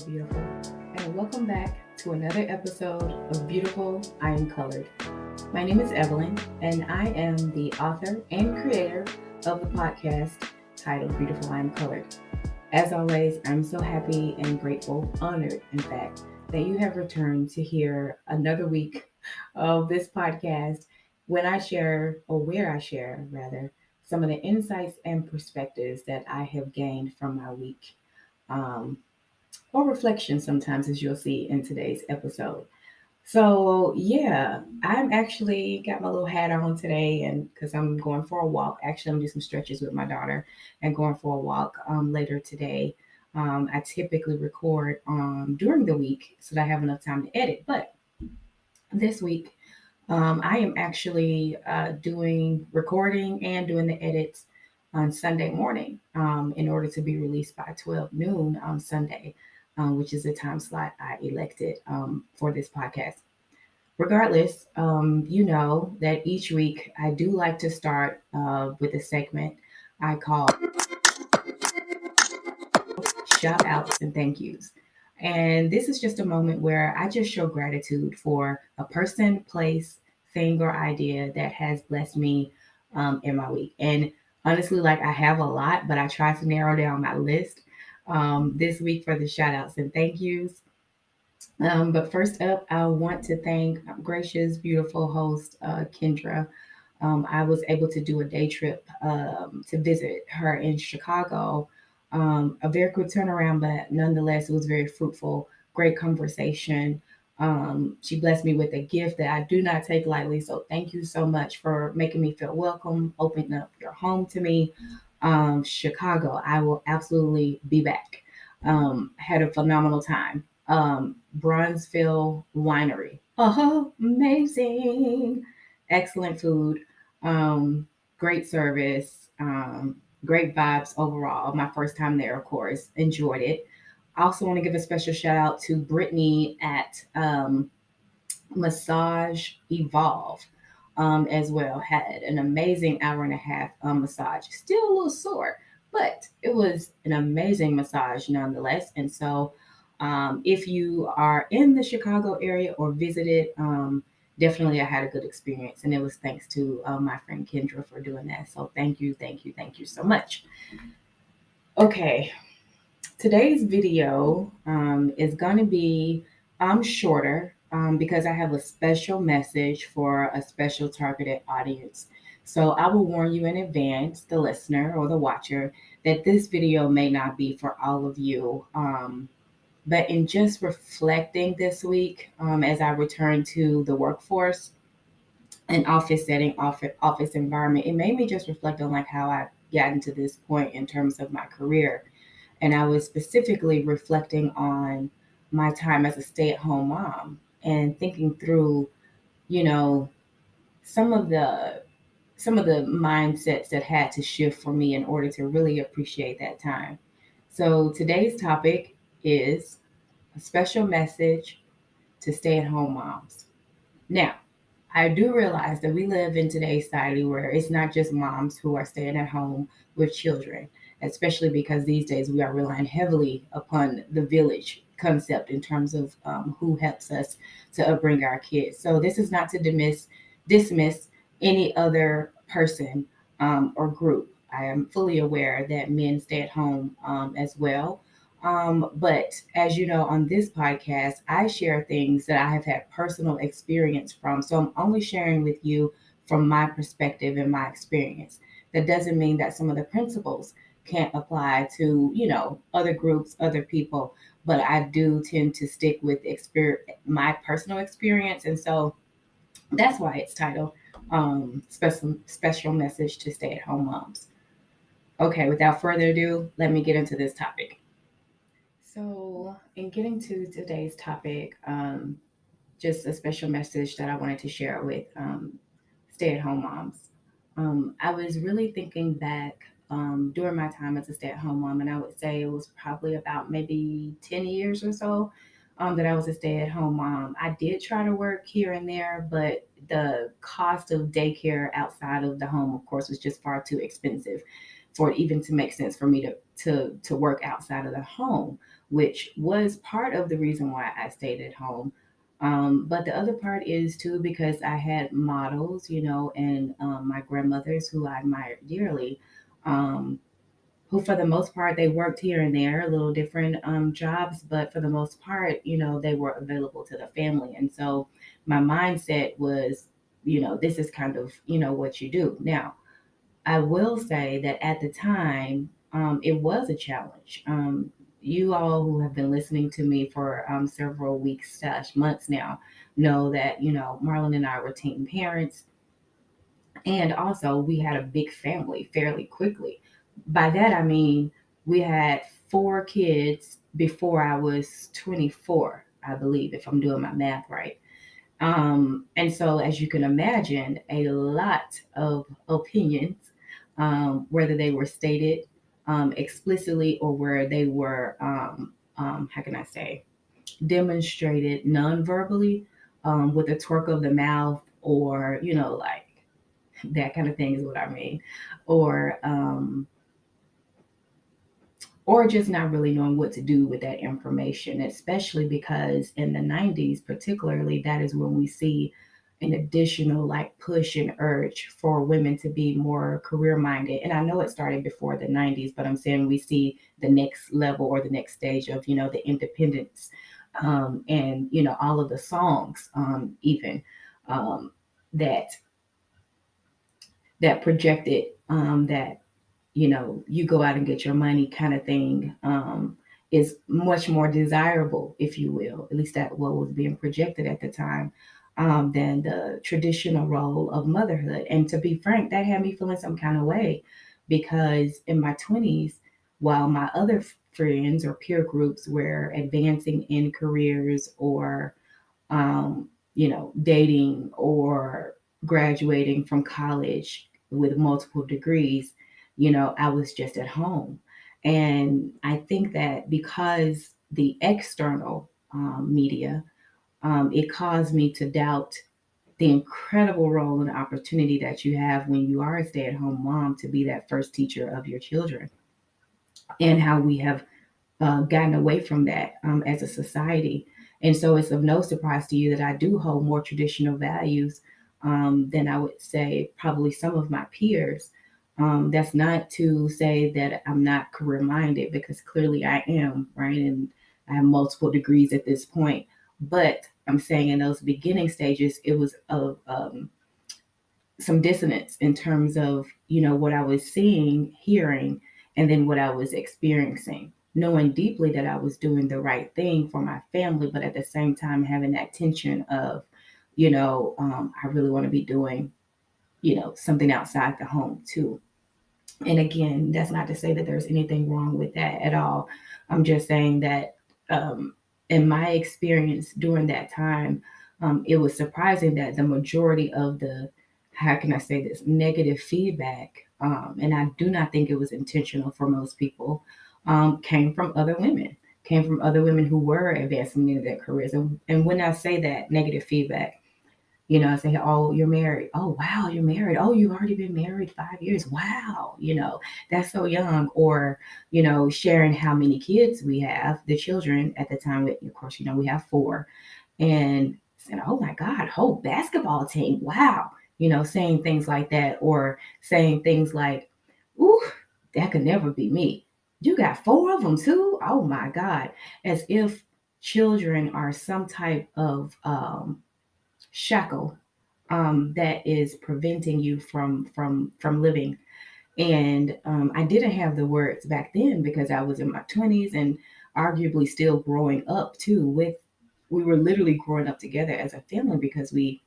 beautiful, and welcome back to another episode of Beautiful I Am Colored. My name is Evelyn, and I am the author and creator of the podcast titled Beautiful I Am Colored. As always, I'm so happy and grateful, honored, in fact, that you have returned to hear another week of this podcast when I share, or where I share, rather, some of the insights and perspectives that I have gained from my week. Um, or reflection sometimes, as you'll see in today's episode. So yeah, I'm actually got my little hat on today, and because I'm going for a walk. Actually, I'm doing some stretches with my daughter and going for a walk later today. I typically record during the week so that I have enough time to edit, but this week I am actually doing recording and doing the edits on Sunday morning in order to be released by 12 noon on Sunday, which is the time slot I elected for this podcast. Regardless, you know that each week I do like to start with a segment I call shout outs and thank yous. And this is just a moment where I just show gratitude for a person, place, thing, or idea that has blessed me in my week. And honestly, like I have a lot, but I try to narrow down my list this week for the shout outs and thank yous. But first up, I want to thank gracious, beautiful host Kendra. I was able to do a day trip to visit her in Chicago. A very quick turnaround, but nonetheless, it was very fruitful. Great conversation. She blessed me with a gift that I do not take lightly. So thank you so much for making me feel welcome, opening up your home to me. Chicago, I will absolutely be back. Had a phenomenal time. Bronzeville Winery. Oh, amazing. Excellent food. Um, Great service. Great vibes overall. My first time there, of course. Enjoyed it. I also want to give a special shout out to Brittany at Massage Evolve as well. Had an amazing hour and a half massage. Still a little sore, but it was an amazing massage nonetheless. And so, if you are in the Chicago area or visited, definitely I had a good experience. And it was thanks to my friend Kendra for doing that. So, thank you, thank you, thank you so much. Okay, today's video is going to be shorter because I have a special message for a special targeted audience. So I will warn you in advance, the listener or the watcher, that this video may not be for all of you. But in just reflecting this week as I return to the workforce and office setting, office environment, it made me just reflect on like how I gotten to this point in terms of my career, and I was specifically reflecting on my time as a stay-at-home mom and thinking through, you know, some of the some of the mindsets that had to shift for me in order to really appreciate that time. So today's topic is a special message to stay-at-home moms. Now, I do realize that we live in today's society where it's not just moms who are staying at home with children, especially because these days we are relying heavily upon the village concept in terms of who helps us to upbring our kids. So this is not to dismiss any other person or group. I am fully aware that men stay at home as well. But as you know, on this podcast, I share things that I have had personal experience from. So I'm only sharing with you from my perspective and my experience. That doesn't mean that some of the principles can't apply to, other groups, other people, but I do tend to stick with my personal experience. And so that's why it's titled Special Message to Stay at Home Moms. Okay, without further ado, let me get into this topic. So, in getting to today's topic, just a special message that I wanted to share with stay at home moms. I was really thinking back during my time as a stay at home mom, and I would say it was probably about maybe 10 years or so that I was a stay at home mom. I did try to work here and there, but the cost of daycare outside of the home, of course, was just far too expensive. for it even to make sense for me to work outside of the home, which was part of the reason why I stayed at home. But the other part is too because I had models, and my grandmothers who I admired dearly, um, who for the most part they worked here and there, a little different jobs, but for the most part, they were available to the family. And so my mindset was, this is kind of, what you do. Now, I will say that at the time, it was a challenge. You all who have been listening to me for several weeks slash months now know that, Marlon and I were teen parents. And also, we had a big family fairly quickly. By that, I mean, we had four kids before I was 24, I believe, if I'm doing my math right. And so, as you can imagine, a lot of opinions, whether they were stated explicitly or where they were, how can I say, demonstrated non verbally, with a twerk of the mouth, or, like that kind of thing is what I mean. Or, or just not really knowing what to do with that information, especially because in the 90s, particularly, that is when we see an additional like push and urge for women to be more career minded. And I know it started before the 90s, but I'm saying we see the next level or the next stage of, the independence, and, all of the songs, even, um, that that projected, that you go out and get your money kind of thing, is much more desirable, if you will. At least that what was being projected at the time, than the traditional role of motherhood. And to be frank, that had me feeling some kind of way because in my 20s, while my other friends or peer groups were advancing in careers or dating or graduating from college with multiple degrees, I was just at home. And I think that because the external media, it caused me to doubt the incredible role and opportunity that you have when you are a stay at home mom to be that first teacher of your children, and how we have gotten away from that as a society. And so it's of no surprise to you that I do hold more traditional values than I would say probably some of my peers. That's not to say that I'm not career minded, because clearly I am, right? And I have multiple degrees at this point. But I'm saying in those beginning stages, it was of some dissonance in terms of what I was seeing, hearing, and then what I was experiencing, knowing deeply that I was doing the right thing for my family, but at the same time having that tension of, I really want to be doing, something outside the home too. And again, that's not to say that there's anything wrong with that at all. I'm just saying that, um, in my experience during that time, it was surprising that the majority of the, how can I say this, negative feedback, and I do not think it was intentional for most people, came from other women who were advancing in their careers. And when I say that negative feedback, I say, oh, you're married. Oh, wow, you're married. Oh, you've already been married 5 years. Wow, that's so young. Or, sharing how many kids we have, the children at the time, of course, we have four. And saying, oh my God, whole basketball team. Wow. Saying things like that, or saying things like, ooh, that could never be me. You got four of them too? Oh my God. As if children are some type of shackle, that is preventing you from living. And I didn't have the words back then because I was in my 20s and arguably still growing up too. With We were literally growing up together as a family because we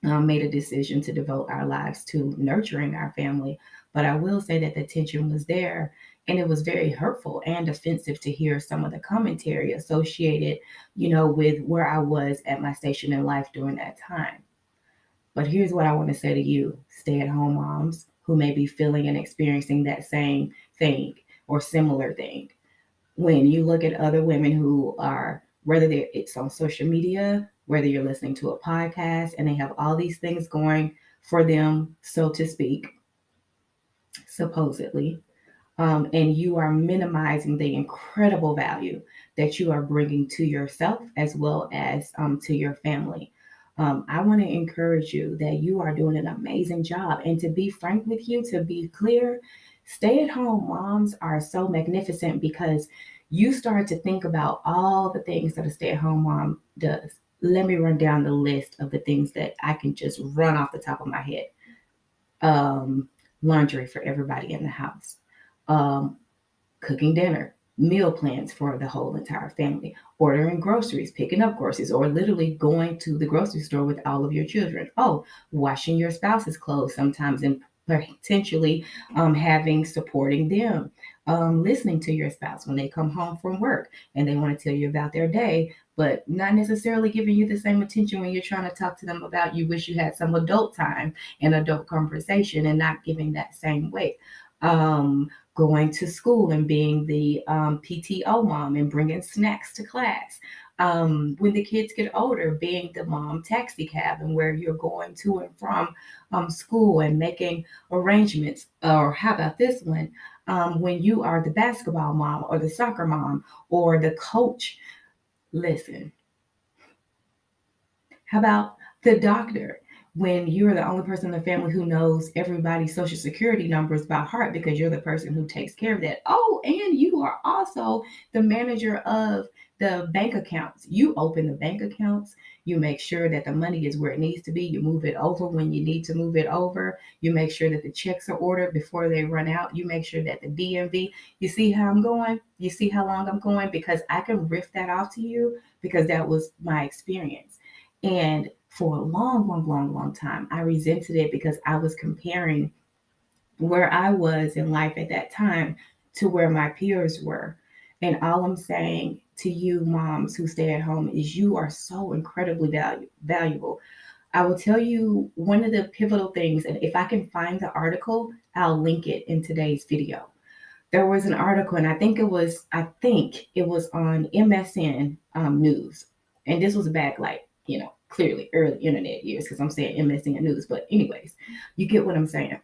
made a decision to devote our lives to nurturing our family. But I will say that the tension was there, and it was very hurtful and offensive to hear some of the commentary associated, with where I was at my station in life during that time. But here's what I want to say to you, stay at home moms who may be feeling and experiencing that same thing or similar thing. When you look at other women who are, whether it's on social media, whether you're listening to a podcast, and they have all these things going for them, so to speak, supposedly, and you are minimizing the incredible value that you are bringing to yourself as well as to your family. I want to encourage you that you are doing an amazing job. And to be frank with you, to be clear, stay at home moms are so magnificent because you start to think about all the things that a stay at home mom does. Let me run down the list of the things that I can just run off the top of my head. Um, Laundry for everybody in the house, um, cooking dinner, meal plans for the whole entire family, ordering groceries, picking up groceries, or literally going to the grocery store with all of your children. Oh, washing your spouse's clothes sometimes and potentially having supporting them, listening to your spouse when they come home from work and they want to tell you about their day, but not necessarily giving you the same attention when you're trying to talk to them about you wish you had some adult time and adult conversation and not giving that same weight. Going to school and being the PTO mom and bringing snacks to class. When the kids get older, being the mom taxi cab and where you're going to and from school and making arrangements. Or how about this one? When you are the basketball mom or the soccer mom or the coach, listen, how about the doctor? When you're the only person in the family who knows everybody's social security numbers by heart because you're the person who takes care of that. Oh, and you are also the manager of the bank accounts. You open the bank accounts. You make sure that the money is where it needs to be. You move it over when you need to move it over. You make sure that the checks are ordered before they run out. You make sure that the DMV, you see how I'm going? You see how long I'm going? Because I can riff that off to you because that was my experience. And for a long, long, long, long time, I resented it because I was comparing where I was in life at that time to where my peers were. And all I'm saying to you, moms who stay at home, is you are so incredibly valuable. I will tell you one of the pivotal things, and if I can find the article, I'll link it in today's video. There was an article, and I think it was on MSN News, and this was back like clearly early internet years because I'm saying MSN News, but anyways, you get what I'm saying.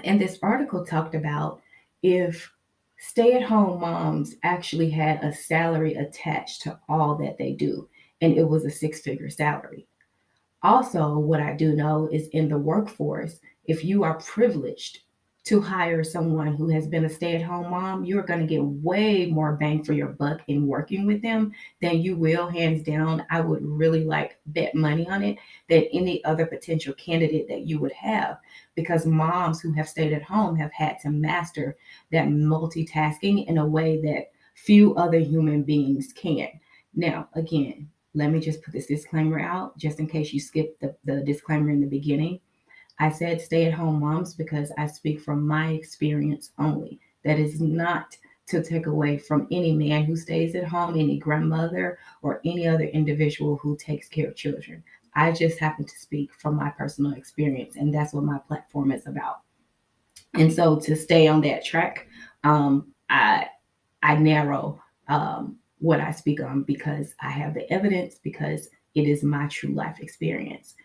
And this article talked about if stay-at-home moms actually had a salary attached to all that they do, and it was a six-figure salary. Also, what I do know is in the workforce, if you are privileged to hire someone who has been a stay at home mom, you're going to get way more bang for your buck in working with them than you will, hands down. I would really like bet money on it than any other potential candidate that you would have because moms who have stayed at home have had to master that multitasking in a way that few other human beings can. Now, again, let me just put this disclaimer out just in case you skipped the disclaimer in the beginning. I said stay at home moms because I speak from my experience only. That is not to take away from any man who stays at home, any grandmother, or any other individual who takes care of children. I just happen to speak from my personal experience, and that's what my platform is about. And so to stay on that track, I narrow what I speak on because I have the evidence, because it is my true life experience.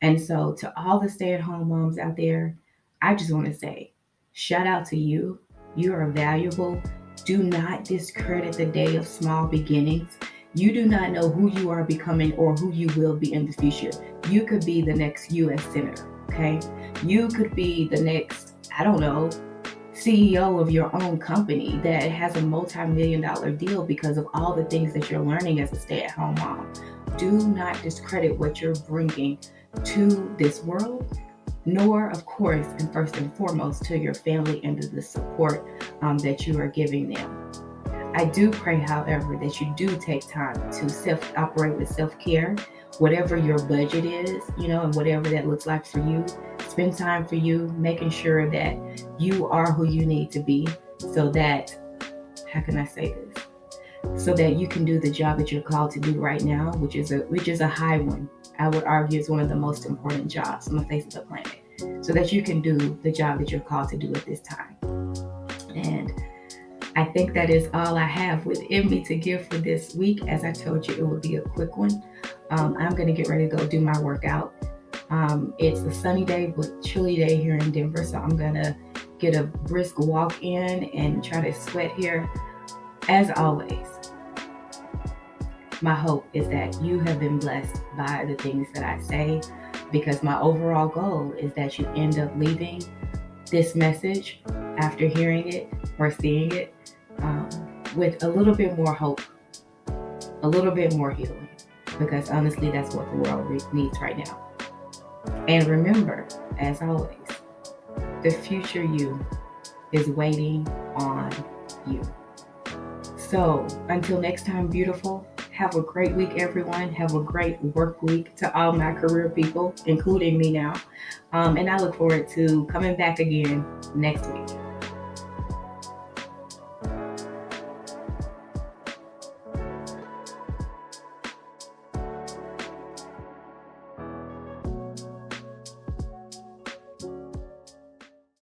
And so, to all the stay at home moms out there, I just want to say shout out to you. You are valuable. Do not discredit the day of small beginnings. You do not know who you are becoming or who you will be in the future. You could be the next US Senator, okay? You could be the next, I don't know, CEO of your own company that has a multi-million dollar deal because of all the things that you're learning as a stay-at-home mom. Do not discredit what you're bringing to this world, nor, of course, and first and foremost, to your family and to the support that you are giving them. I do pray, however, that you do take time to operate with self-care, whatever your budget is, and whatever that looks like for you. Spend time for you, making sure that you are who you need to be so that, how can I say this? So that you can do the job that you're called to do right now, which is a high one. I would argue it's one of the most important jobs on the face of the planet. So that you can do the job that you're called to do at this time. And I think that is all I have within me to give for this week. As I told you, it would be a quick one. I'm going to get ready to go do my workout. It's a sunny day, but chilly day here in Denver. So I'm going to get a brisk walk in and try to sweat here. As always, my hope is that you have been blessed by the things that I say, because my overall goal is that you end up leaving this message after hearing it or seeing it um, with a little bit more hope, a little bit more healing, because honestly, that's what the world needs right now. And remember, as always, the future you is waiting on you. So until next time, beautiful, have a great week, everyone. Have a great work week to all my career people, including me now. And I look forward to coming back again next week.